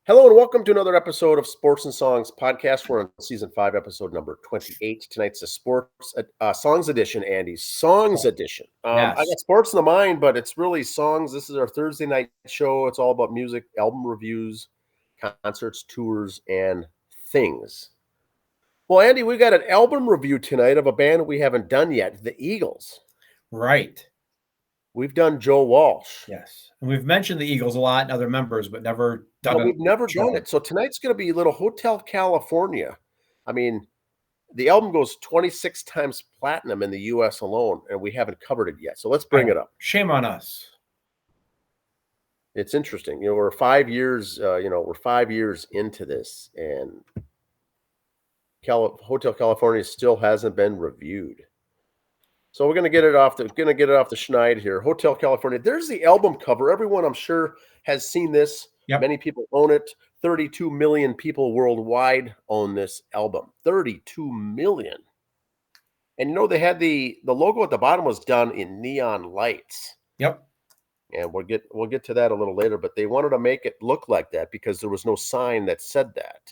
Hello and welcome to another episode of Sports and Songs podcast. We're on season 5, episode number 28. Tonight's the sports songs edition, Andy. Songs edition. I Yes. got sports in the mind, but it's really songs. This is our Thursday night show. It's all about music, album reviews, concerts, tours, and things. Well, Andy, we got an album review tonight of a band we haven't done yet, the Eagles. Right. We've done Joe Walsh. Yes. And we've mentioned the Eagles a lot and other members, but never done But it. we've never done it. So tonight's going to be a little Hotel California. I mean, the album goes 26 times platinum in the U.S. alone, and we haven't covered it yet. So let's bring it up. Shame on us. It's interesting. We're 5 years. We're 5 years into this, and Hotel California still hasn't been reviewed. So we're gonna get it off the schneid here. Hotel California. There's the album cover. Everyone, I'm sure, has seen this. Yep. Many people own it. 32 million people worldwide own this album. 32 million. And they had the logo at the bottom was done in neon lights. Yep. And we'll get to that a little later. But they wanted to make it look like that because there was no sign that said that.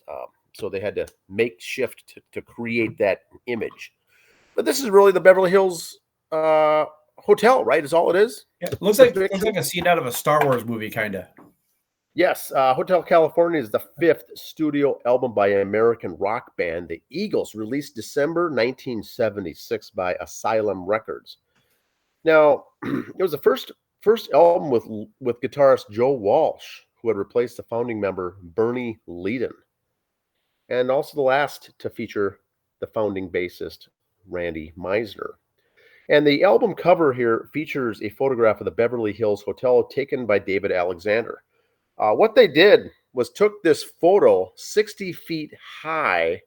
So they had to makeshift to create that image. But this is really the Beverly Hills Hotel, right? Is all it is. Yeah. It looks like a scene out of a Star Wars movie, kind of. Yes, Hotel California is the 5th studio album by an American rock band, the Eagles, released December 1976 by Asylum Records. Now, it was the first album with guitarist Joe Walsh, who had replaced the founding member Bernie Leadon, and also the last to feature the founding bassist Randy Meisner. And the album cover here features a photograph of the Beverly Hills Hotel taken by David Alexander. What they did was took this photo 60 feet high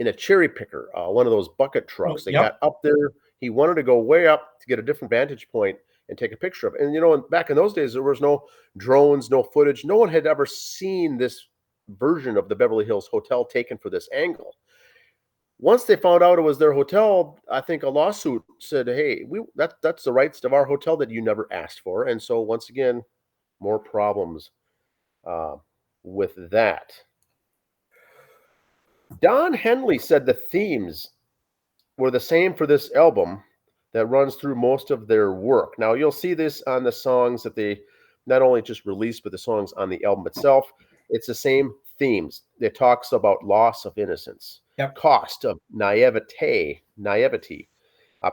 in a cherry picker, one of those bucket trucks. They got up there. He wanted to go way up to get a different vantage point and take a picture of it. And, back in those days, there was no drones, no footage. No one had ever seen this version of the Beverly Hills Hotel taken for this angle. Once they found out it was their hotel, I think a lawsuit said, hey, that's the rights of our hotel that you never asked for. And so once again, more problems with that. Don Henley said the themes were the same for this album that runs through most of their work. Now, you'll see this on the songs that they not only just released, but the songs on the album itself. It's the same themes. It talks about loss of innocence, cost of naivety,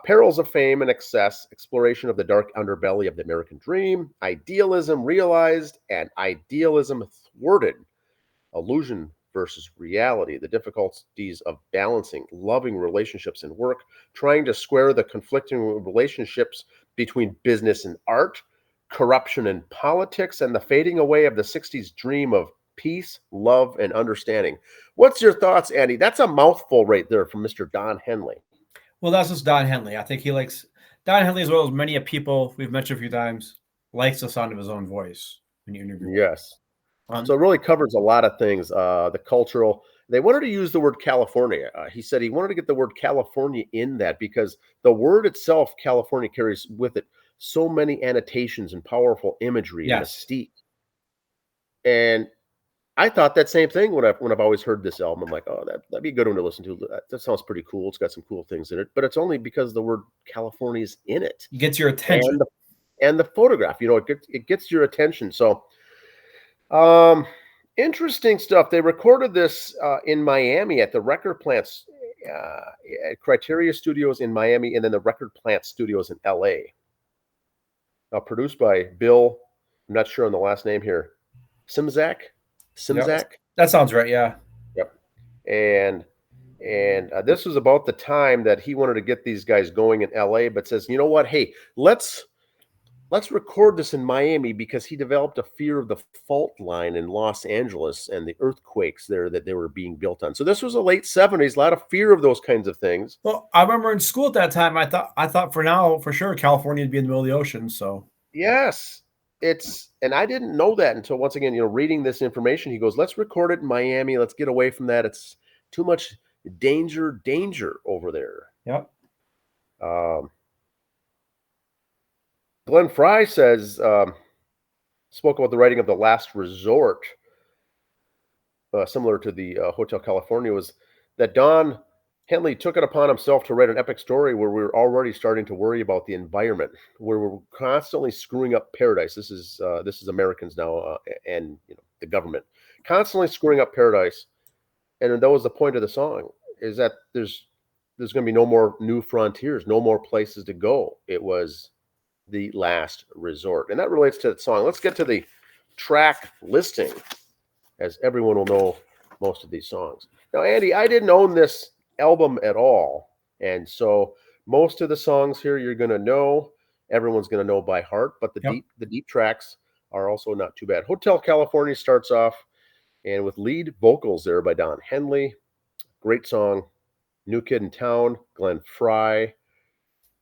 perils of fame and excess, exploration of the dark underbelly of the American dream, idealism realized and idealism thwarted, illusion versus reality, the difficulties of balancing loving relationships and work, trying to square the conflicting relationships between business and art, corruption and politics, and the fading away of the 60s dream of peace, love, and understanding. What's your thoughts, Andy? That's a mouthful right there from Mr. Don Henley. Well, that's just Don Henley. I think Don Henley, as well as many people we've mentioned a few times, likes the sound of his own voice when you interview. Yes. So it really covers a lot of things. The cultural. They wanted to use the word California. He said he wanted to get the word California in that because the word itself, California, carries with it so many annotations and powerful imagery and mystique. And I thought that same thing when I've always heard this album. I'm like, oh, that'd be a good one to listen to. That sounds pretty cool. It's got some cool things in it, but it's only because the word California is in it. It gets your attention. And the photograph, it gets your attention. So, interesting stuff. They recorded this in Miami at the Record Plants, at Criteria Studios in Miami, and then the Record Plant Studios in L.A. Produced by Bill, I'm not sure on the last name here, Simzak. Yep. That sounds right. Yeah. Yep. And this was about the time that he wanted to get these guys going in LA, but says, you know what? Hey, let's record this in Miami because he developed a fear of the fault line in Los Angeles and the earthquakes there that they were being built on. So this was the late 70s, a lot of fear of those kinds of things. Well, I remember in school at that time, I thought for sure California would be in the middle of the ocean. So yes. And I didn't know that until once again, reading this information, he goes, let's record it in Miami. Let's get away from that. It's too much danger over there. Yep. Glenn Frey says, spoke about the writing of The Last Resort. similar to the Hotel California, was that Don Henley took it upon himself to write an epic story where we were already starting to worry about the environment, where we're constantly screwing up paradise. This is Americans now, and the government constantly screwing up paradise. And that was the point of the song: is that there's going to be no more new frontiers, no more places to go. It was the last resort, and that relates to that song. Let's get to the track listing, as everyone will know most of these songs. Now, Andy, I didn't own this album at all, and so most of the songs here you're going to know. Everyone's going to know by heart, but the deep tracks are also not too bad. Hotel California starts off, and with lead vocals there by Don Henley. Great song. New Kid in Town, Glenn Frey.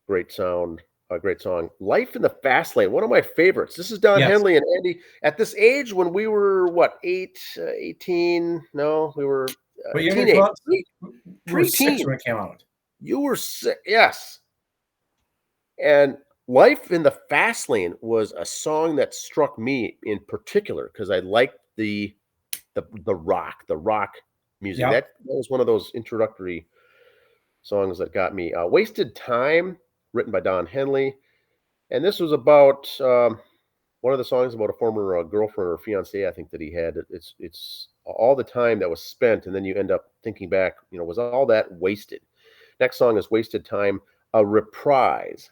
Great sound. Great song. Life in the Fast Lane, one of my favorites. This is Don Henley and Andy. At this age, when we were, 18? No, we were teenagers. We were 6 when it came out. You were 6, yes. And Life in the Fast Lane was a song that struck me in particular because I liked the rock music. Yep. That was one of those introductory songs that got me. Wasted Time, written by Don Henley. And this was about one of the songs about a former girlfriend or fiance, I think, that he had. It's all the time that was spent, and then you end up thinking back, was all that wasted? Next song is Wasted Time, a reprise.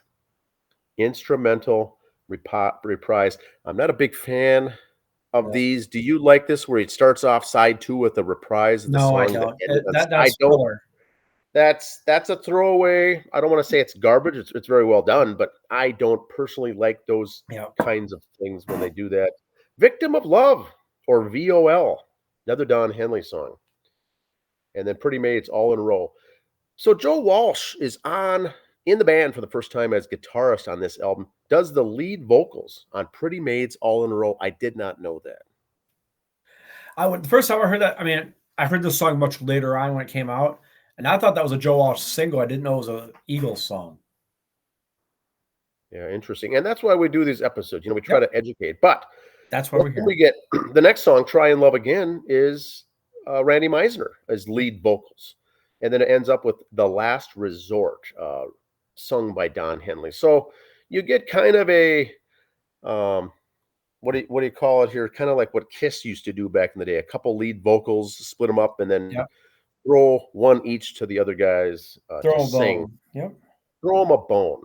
Instrumental reprise. I'm not a big fan of these. Do you like this where it starts off side 2 with a reprise of the song? I don't. I don't. That's a throwaway. I don't want to say it's garbage. It's very well done, but I don't personally like those kinds of things when they do that. Victim of Love, or VOL, another Don Henley song. And then Pretty Maids, All in a Row. So Joe Walsh is in the band for the first time as guitarist on this album, does the lead vocals on Pretty Maids, All in a Row. I did not know that. The first time I heard that, I heard this song much later on when it came out, and I thought that was a Joe Walsh single. I didn't know it was an Eagles song. Yeah, interesting. And that's why we do these episodes. We try to educate. But that's why we're here. We get the next song, Try and Love Again, is Randy Meisner as lead vocals. And then it ends up with The Last Resort, sung by Don Henley. So you get kind of a what do you call it here? Kind of like what Kiss used to do back in the day. A couple lead vocals, split them up, and then throw one each to the other guys to sing. Throw them a bone.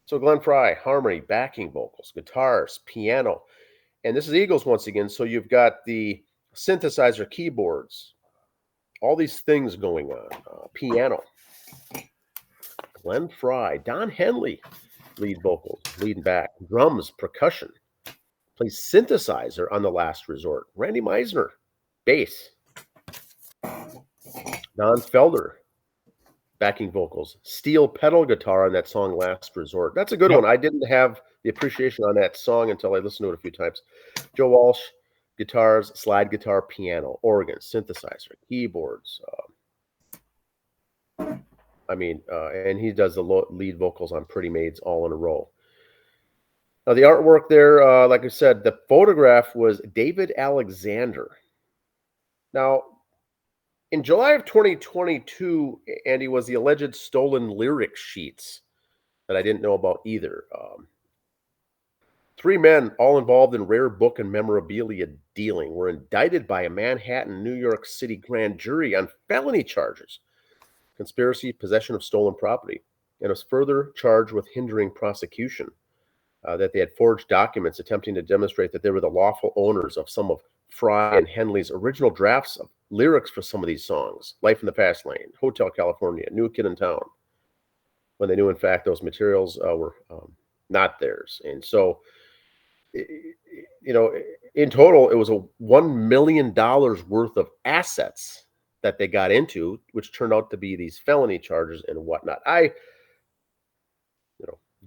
So Glenn Frey, harmony, backing vocals, guitars, piano. And this is Eagles once again. So you've got the synthesizer, keyboards, all these things going on. Piano. Glenn Frey, Don Henley, lead vocals, lead and back, drums, percussion, plays synthesizer on The Last Resort. Randy Meisner, bass. Don Felder, backing vocals, steel pedal guitar on that song Last Resort. That's a good one. I didn't have the appreciation on that song until I listened to it a few times. Joe Walsh, guitars, slide guitar, piano, organ, synthesizer, keyboards. And he does the lead vocals on Pretty Maids, All in a Row. Now, the artwork there, like I said, the photograph was David Alexander. Now, in July of 2022, Andy, was the alleged stolen lyric sheets that I didn't know about either. 3 men, all involved in rare book and memorabilia dealing, were indicted by a Manhattan, New York City grand jury on felony charges. Conspiracy, possession of stolen property, and was further charged with hindering prosecution, that they had forged documents attempting to demonstrate that they were the lawful owners of some of Frey and Henley's original drafts of lyrics for some of these songs, Life in the Fast Lane, Hotel California, New Kid in Town, when they knew, in fact, those materials were not theirs. And so, in total, it was a $1 million worth of assets that they got into, which turned out to be these felony charges and whatnot. I,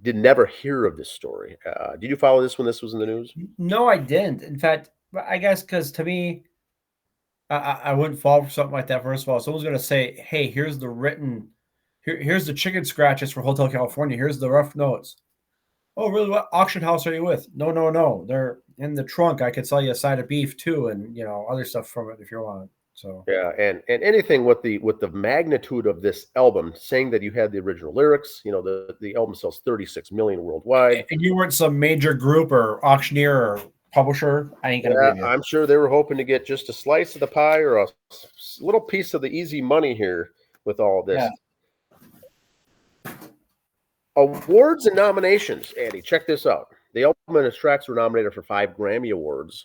did never hear of this story. Did you follow this when this was in the news? No, I didn't. In fact, I guess because to me, I wouldn't fall for something like that. First of all, someone's going to say, "Hey, here's the written, here's the chicken scratches for Hotel California. Here's the rough notes." Oh, really? What auction house are you with? No, no, no. They're in the trunk. I could sell you a side of beef too, and other stuff from it if you want. So Yeah, and anything with the magnitude of this album, saying that you had the original lyrics, the album sells 36 million worldwide. and you weren't some major group or auctioneer or publisher, I ain't gonna Yeah, believe you. I'm sure they were hoping to get just a slice of the pie or a little piece of the easy money here with all of this. Yeah. Awards and nominations, Andy, check this out. The album and its tracks were nominated for 5 Grammy Awards,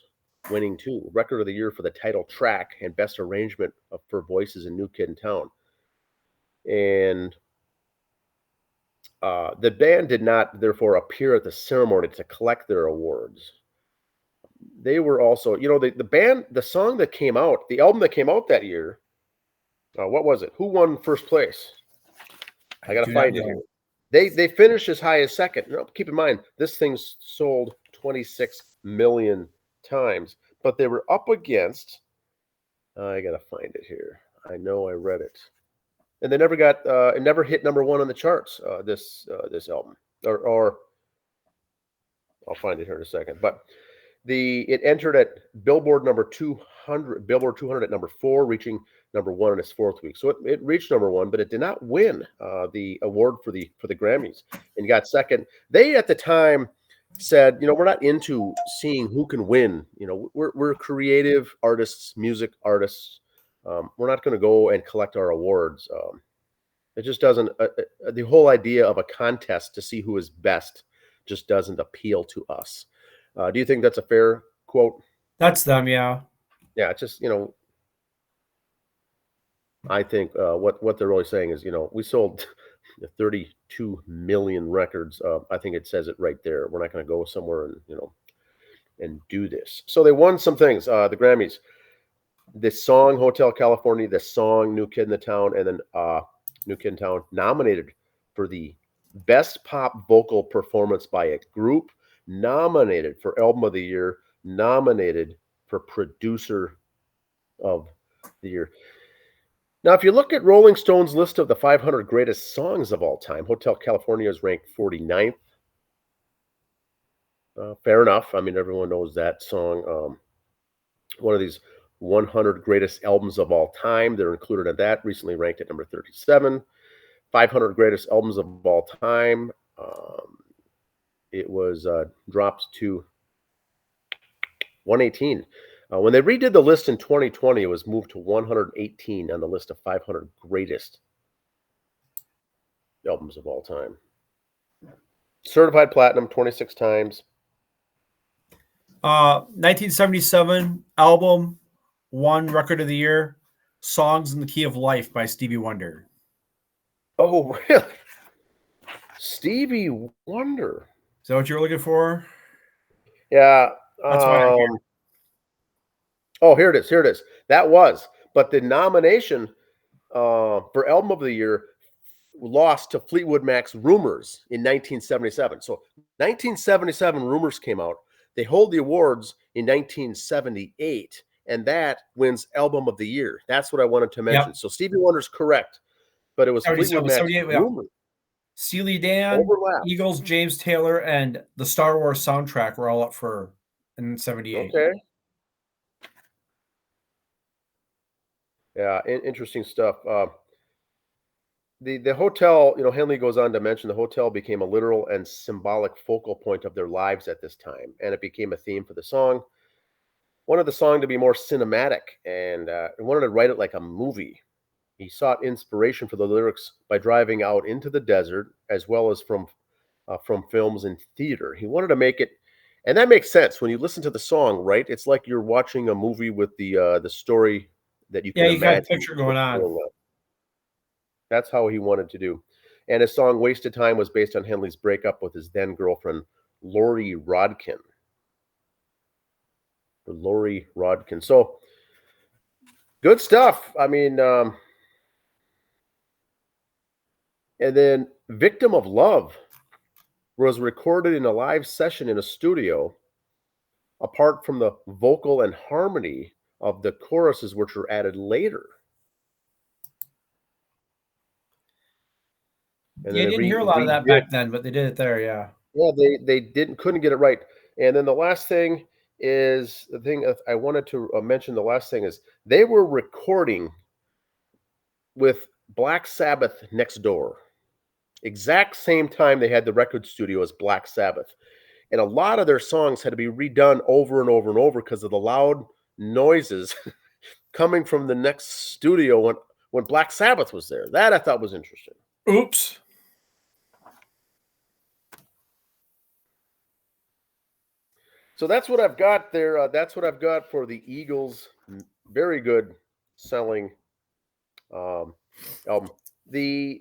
winning 2. Record of the Year for the title track and Best Arrangement for Voices in New Kid in Town. And the band did not, therefore, appear at the ceremony to collect their awards. They were also, the band, the song that came out, the album that came out that year, what was it? Who won first place? I got to find it here. They finished as high as second. Keep in mind, this thing sold 26 million times, but they were up against, I got to find it here. I know I read it. And they never got, it never hit number 1 on the charts, this album. Or I'll find it here in a second. But it entered at Billboard 200 at number 4, reaching number 1 in its 4th week. So it reached number 1, but it did not win the award for the Grammys and got second. They at the time said, we're not into seeing who can win. We're creative artists, music artists. We're not going to go and collect our awards. It just doesn't. The whole idea of a contest to see who is best just doesn't appeal to us. Do you think that's a fair quote? That's them, yeah. Yeah, it's just, I think what they're really saying is, we sold 32 million records. I think it says it right there. We're not going to go somewhere and do this. So they won some things. The Grammys, the song Hotel California, the song New Kid in the Town, and then New Kid in Town nominated for the Best Pop Vocal Performance by a Group, nominated for Album of the Year, nominated for Producer of the Year. Now, if you look at Rolling Stone's list of the 500 greatest songs of all time, Hotel California is ranked 49th. Fair enough. I mean, everyone knows that song. One of these 100 greatest albums of all time. They're included in that. Recently ranked at number 37. 500 greatest albums of all time. It was dropped to 118. When they redid the list in 2020, it was moved to 118 on the list of 500 greatest albums of all time. Certified platinum 26 times. 1977 album, 1 record of the year, Songs in the Key of Life by Stevie Wonder. Oh, really? Stevie Wonder. Is that what you were looking for? Yeah. That's why I'm here. Oh, here it is. Here it is. That was. But the nomination for Album of the Year lost to Fleetwood Mac's Rumors in 1977. So 1977, Rumors came out. They hold the awards in 1978, and that wins Album of the Year. That's what I wanted to mention. Yep. So Stevie Wonder's correct, but it was Fleetwood Mac's Rumors. Steely Dan, Eagles, James Taylor, and the Star Wars soundtrack were all up for in 78. Okay. Yeah, interesting stuff. The hotel, Henley goes on to mention the hotel became a literal and symbolic focal point of their lives at this time, and it became a theme for the song. Wanted the song to be more cinematic and wanted to write it like a movie. He sought inspiration for the lyrics by driving out into the desert, as well as from films and theater. He wanted to make it, and that makes sense when you listen to the song, right? It's like you're watching a movie with the story that you can imagine. Got a picture going on. That's how he wanted to do. And his song Wasted Time was based on Henley's breakup with his then girlfriend, Lori Rodkin. Lori Rodkin. So, good stuff. I mean, and then Victim of Love was recorded in a live session in a studio, apart from the vocal and harmony of the choruses, which were added later. And you didn't hear a lot of that back then, but they did it there, yeah. Yeah, they couldn't get it right. And then the last thing is the thing I wanted to mention. The last thing is they were recording with Black Sabbath next door. Exact same time they had the record studio as Black Sabbath. And a lot of their songs had to be redone over and over and over because of the loud noises coming from the next studio when Black Sabbath was there. That I thought was interesting. Oops. So that's what I've got there. That's what I've got for the Eagles. Very good selling album. The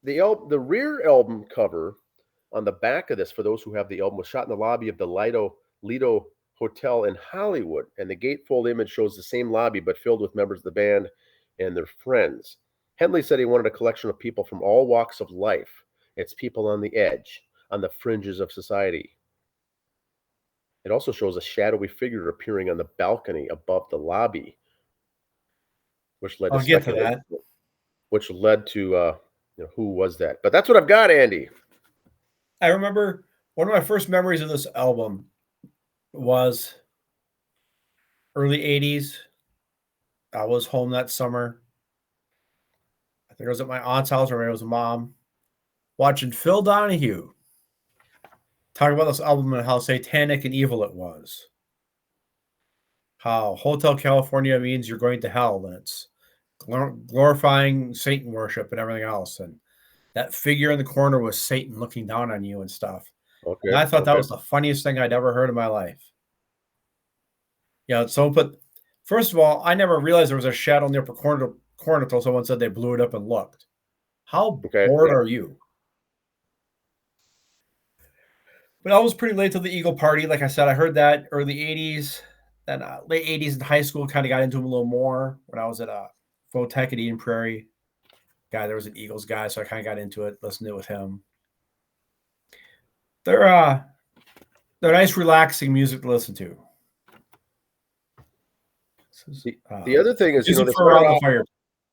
rear album cover on the back of this, for those who have the album, was shot in the lobby of the Lido Hotel in Hollywood, and the gatefold image shows the same lobby but filled with members of the band and their friends. Henley said he wanted a collection of people from all walks of life. It's people on the edge, on the fringes of society. It also shows a shadowy figure appearing on the balcony above the lobby, which led to I'll get to that. Which led to who was that? But that's what I've got, Andy. I remember one of my first memories of this album was early 80s. I was home that summer. I think I was at my aunt's house, or maybe it was mom, watching Phil Donahue talk about this album and how satanic and evil it was. How Hotel California means you're going to hell, and it's glorifying Satan worship and everything else. And that figure in the corner was Satan looking down on you and stuff. Okay. And I thought that was the funniest thing I'd ever heard in my life. Yeah, first of all, I never realized there was a shadow near the corner until someone said they blew it up and looked. How bored are you? But I was pretty late to the Eagle party. Like I said, I heard that early 80s. Then late 80s in high school, kind of got into them a little more when I was at Votech at Eden Prairie. There was an Eagles guy, so I kind of got into it, listened to it with him. They're nice, relaxing music to listen to. The other thing is,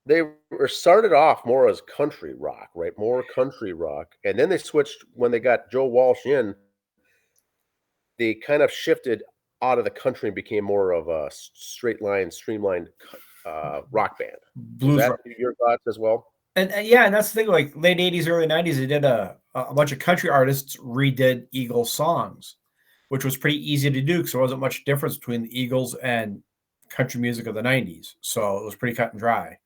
they were started off more as country rock, right? More country rock. And then they switched when they got Joe Walsh in. They kind of shifted out of the country and became more of a streamlined rock band. Blues Is that rock. Your thoughts as well? And that's the thing. Like late 80s, early 90s, they did a bunch of country artists redid Eagles songs, which was pretty easy to do because there wasn't much difference between the Eagles and country music of the 90s. So it was pretty cut and dry.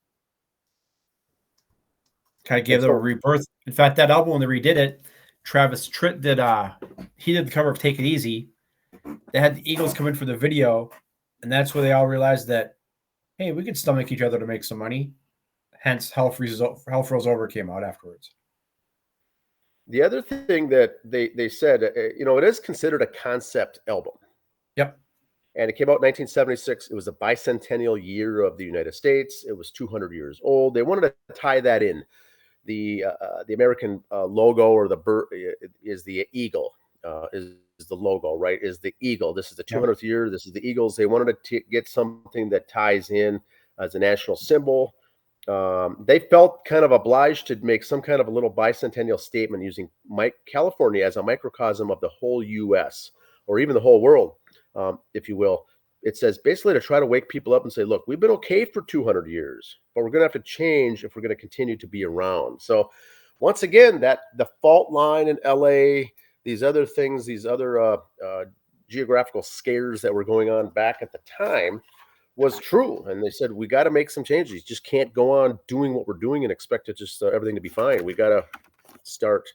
Kind of gave them a rebirth. In fact, that album, when they redid it, Travis Tritt did the cover of Take It Easy. They had the Eagles come in for the video, and that's where they all realized that, hey, we could stomach each other to make some money. Hence, Hell Froze Over came out afterwards. The other thing that they said, it is considered a concept album. Yep. And it came out in 1976. It was the bicentennial year of the United States. It was 200 years old. They wanted to tie that in. The American logo, or the bird, is the eagle. Is the logo, right? Is the eagle. This is the 200th year. This is the Eagles. They wanted to get something that ties in as a national symbol. They felt kind of obliged to make some kind of a little bicentennial statement using California as a microcosm of the whole U.S. or even the whole world, if you will. It says basically to try to wake people up and say, look, we've been okay for 200 years, but we're going to have to change if we're going to continue to be around. So once again, the fault line in LA, these other things, these other geographical scares that were going on back at the time was true. And they said, we got to make some changes. You just can't go on doing what we're doing and expect it just everything to be fine. We got to start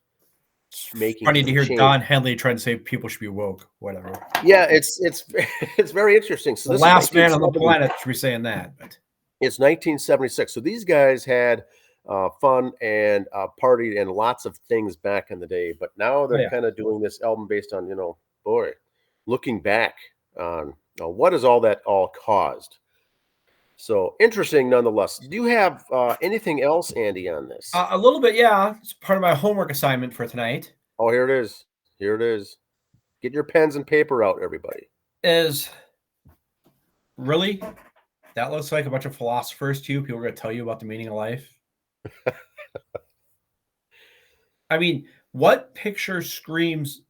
making. Funny to hear change. Don Henley trying to say people should be woke, whatever. Yeah, it's very interesting. So the last man on the planet should be saying that. But it's 1976. So these guys had fun and partied and lots of things back in the day, but now they're kind of doing this album based on, looking back on what has all that caused. So interesting nonetheless. Do you have anything else, Andy, on this? A little bit, yeah. It's part of my homework assignment for tonight. Oh, here it is. Here it is. Get your pens and paper out, everybody. Really? That looks like a bunch of philosophers to you. People are going to tell you about the meaning of life. I mean, what picture screams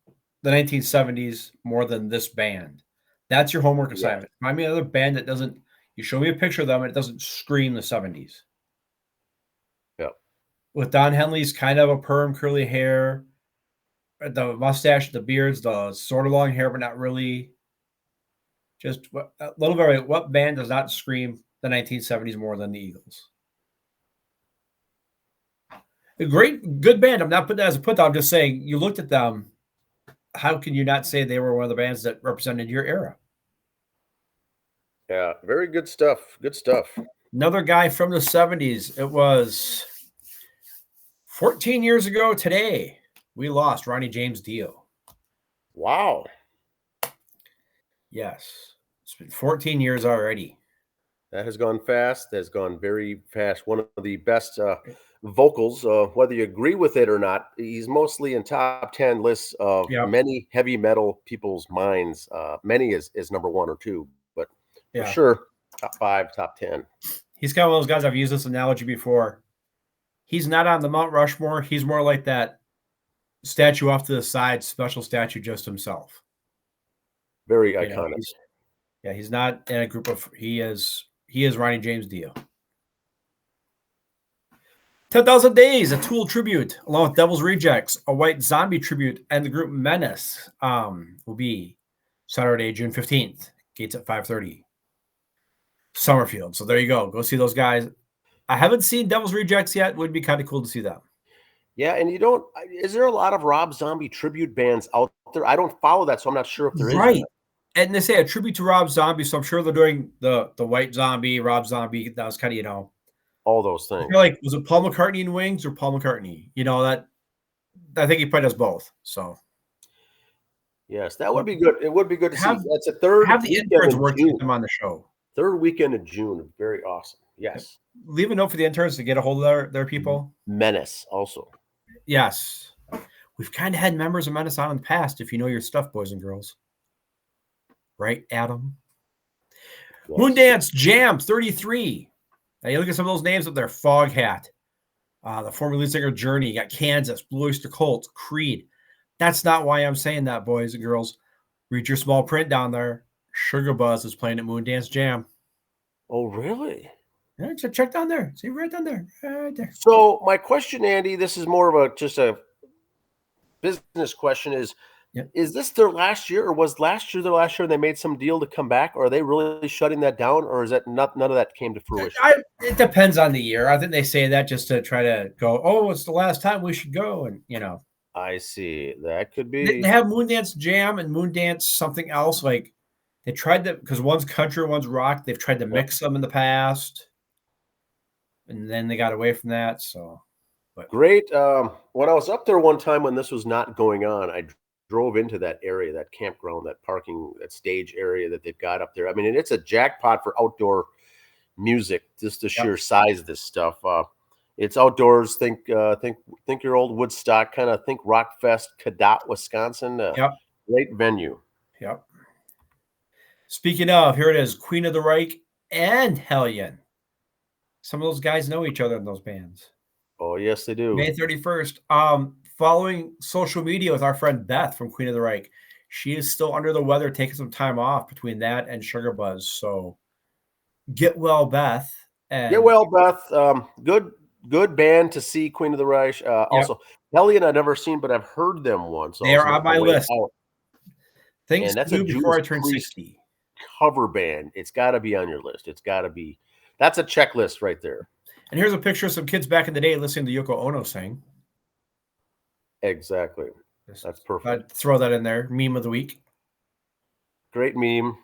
the 1970s more than this band. That's your homework Yeah. assignment. Find me another band that doesn't. You show me a picture of them and it doesn't scream the 70s. Yeah. With Don Henley's kind of a perm, curly hair, the mustache, the beards, the sort of long hair, but not really. Just a little bit. What band does not scream the 1970s more than the Eagles? A great, good band. I'm not putting that as a put down. I'm just saying you looked at them. How can you not say they were one of the bands that represented your era? Yeah, very good stuff. Good stuff. Another guy from the 70s. It was 14 years ago today. We lost Ronnie James Dio. Wow. Yes. It's been 14 years already. That has gone fast. That has gone very fast. One of the best vocals, whether you agree with it or not. He's mostly in top 10 lists of Yep. many heavy metal people's minds. Many is number 1 or 2, but Yeah. for sure, top 5, top 10. He's kind of one of those guys. I've used this analogy before. He's not on the Mount Rushmore. He's more like that statue off to the side, special statue just himself. Very You know, iconic. he's not in a group of. He is Ronnie James Dio. 10,000 Days, a Tool tribute, along with Devil's Rejects, a White Zombie tribute, and the group Menace will be Saturday, June 15th. Gates at 5:30. Summerfield. So there you go. Go see those guys. I haven't seen Devil's Rejects yet. Would be kind of cool to see them. Yeah, and is there a lot of Rob Zombie tribute bands out there? I don't follow that, so I'm not sure if there is. Right. And they say a tribute to Rob Zombie, so I'm sure they're doing the White Zombie, Rob Zombie. That was kind of, all those things. I feel like, was it Paul McCartney in Wings or Paul McCartney? That I think he probably does both. So yes, that would be good. It would be good to see. That's a third. Have the interns work with them on the show. Third weekend of June. Very awesome. Yes. Leave a note for the interns to get a hold of their people. Menace also. Yes. We've kind of had members of Menace on in the past, if you know your stuff, boys and girls. Right, Adam? Yes. Moondance Jam 33. Now you look at some of those names up there. Foghat. The former lead singer Journey. You got Kansas, Blue Oyster Cult, Creed. That's not why I'm saying that, boys and girls. Read your small print down there. Sugar Buzz is playing at Moondance Jam. Oh, really? Yeah, check down there. See right down there. Right there. So my question, Andy, this is more of just a business question, is Is this their last year, or was last year their last year and they made some deal to come back? Or are they really shutting that down, or is that none of that came to fruition? It depends on the year. I think they say that just to try to go, oh, it's the last time we should go. And, I see. That could be. They have Moondance Jam and Moondance something else. Like they tried to, because one's country, one's rock. They've tried to mix them in the past. And then they got away from that. So, great. When I was up there one time when this was not going on, I drove into that area, that campground, that parking, that stage area that they've got up there. I mean, and it's a jackpot for outdoor music, just the sheer size of this stuff. It's outdoors. Think your old Woodstock, kind of think Rockfest, Cadott, Wisconsin. Great venue. Yep. Speaking of, here it is, Queen of the Reich and Hellion. Some of those guys know each other in those bands. Oh, yes, they do. May 31st. Following social media with our friend Beth from Queen of the Reich. She is still under the weather, taking some time off between that and Sugar Buzz. So get well, Beth. Get well, Beth. Good band to see, Queen of the Reich. Also, Hellion I've never seen, but I've heard them once. They are on my list. Things that's to do before I turn 60. Cover band. It's got to be on your list. It's got to be. That's a checklist right there. And here's a picture of some kids back in the day listening to Yoko Ono sing. Exactly. That's perfect. I'd throw that in there. Meme of the week. Great meme.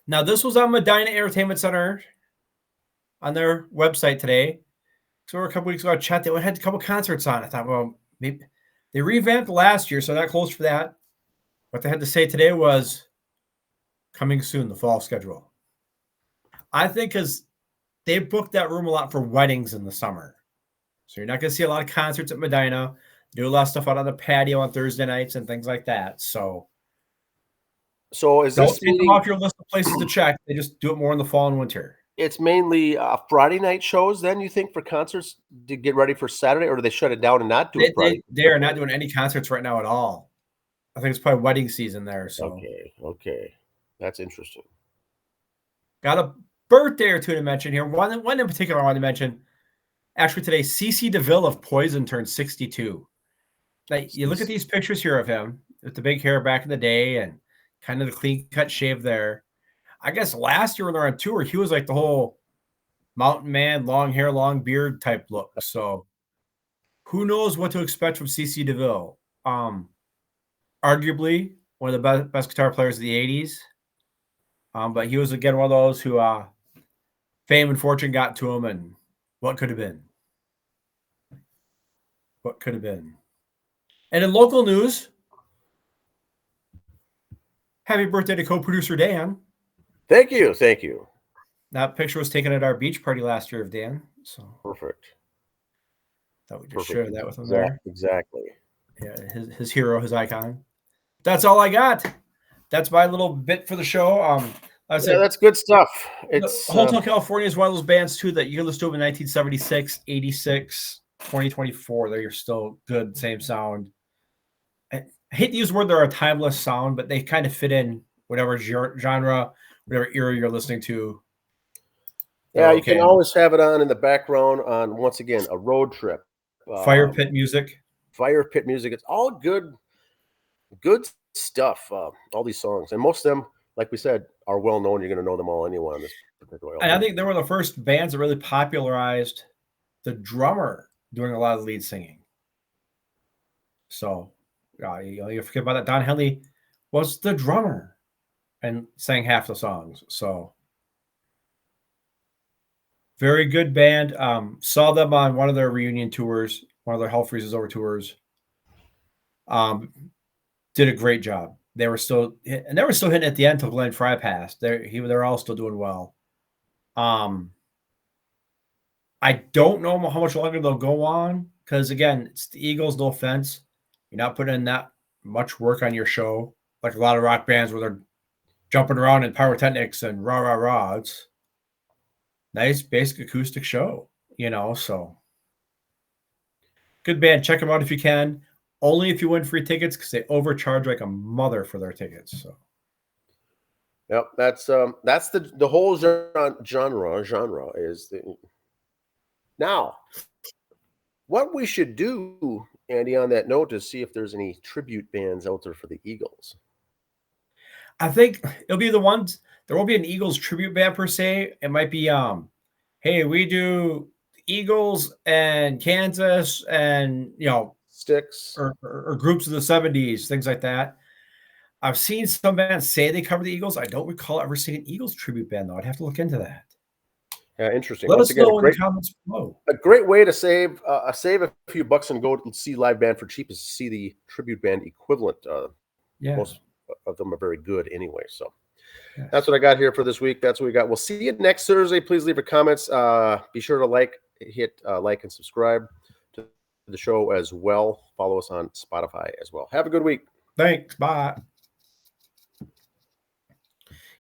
Now, this was on Medina Entertainment Center on their website today. So a couple weeks ago, I chat. They had a couple concerts on. I thought, well, maybe they revamped last year, so not close for that. What they had to say today was coming soon, the fall schedule. I think because they booked that room a lot for weddings in the summer. So you're not going to see a lot of concerts at Medina. Do a lot of stuff out on the patio on Thursday nights and things like that. So is this take them off your list of places to check? They just do it more in the fall and winter. It's mainly Friday night shows then, you think, for concerts to get ready for Saturday, or do they shut it down and not do it Friday? They are not doing any concerts right now at all. I think it's probably wedding season there. So Okay. That's interesting. got a birthday or two to mention here. One in particular I want to mention. Actually, today, CC DeVille of Poison turned 62. Like, you look at these pictures here of him with the big hair back in the day and kind of the clean cut shave there. I guess last year when they're on tour, he was like the whole mountain man, long hair, long beard type look. So who knows what to expect from CC DeVille? Arguably one of the best guitar players of the 80s. But he was, again, one of those who fame and fortune got to him, and what could have been? What could have been? And in local news, happy birthday to co-producer Dan. Thank you. That picture was taken at our beach party last year of Dan. So Perfect. Thought we just share that with him there. Exactly. Yeah, his hero, his icon. That's all I got. That's my little bit for the show. That's good stuff. It's Hotel California is one of those bands too that you can listen to in 1976, 86, 2024. They're still good, same sound. I hate to use the word they're a timeless sound, but they kind of fit in whatever genre, whatever era you're listening to. Yeah, you can always have it on in the background on, once again, a road trip. Fire pit music. It's all good stuff. All these songs, and most of them, like we said, are well known. You're going to know them all anyway on this particular album. And I think they were the first bands that really popularized the drummer doing a lot of the lead singing. So you forget about that. Don Henley was the drummer and sang half the songs. So very good band. Saw them on one of their reunion tours, one of their Hell Freezes Over tours. Did a great job. They were still hitting at the end till Glenn Frey passed. They're all still doing well. I don't know how much longer they'll go on because, again, it's the Eagles. No offense, you're not putting in that much work on your show like a lot of rock bands where they're jumping around in pyrotechnics and rah rah rah. It's nice basic acoustic show, So good band. Check them out if you can. Only if you win free tickets because they overcharge like a mother for their tickets. So, yep, that's the whole genre is the. Now, what we should do, Andy, on that note, is see if there's any tribute bands out there for the Eagles. I think it'll be the ones. There won't be an Eagles tribute band per se. It might be, hey, we do Eagles and Kansas and Styx or groups of the 70s, things like that. I've seen some bands say they cover the Eagles. I don't recall ever seeing an Eagles tribute band, though. I'd have to look into that. Yeah, interesting. Let us know in the comments below. A great way to save a few bucks and go and see live band for cheap is to see the tribute band equivalent. Most of them are very good anyway. So that's what I got here for this week. That's what we got. We'll see you next Thursday. Please leave your comments. Be sure to hit like and subscribe to the show as well. Follow us on Spotify as well. Have a good week. Thanks. Bye.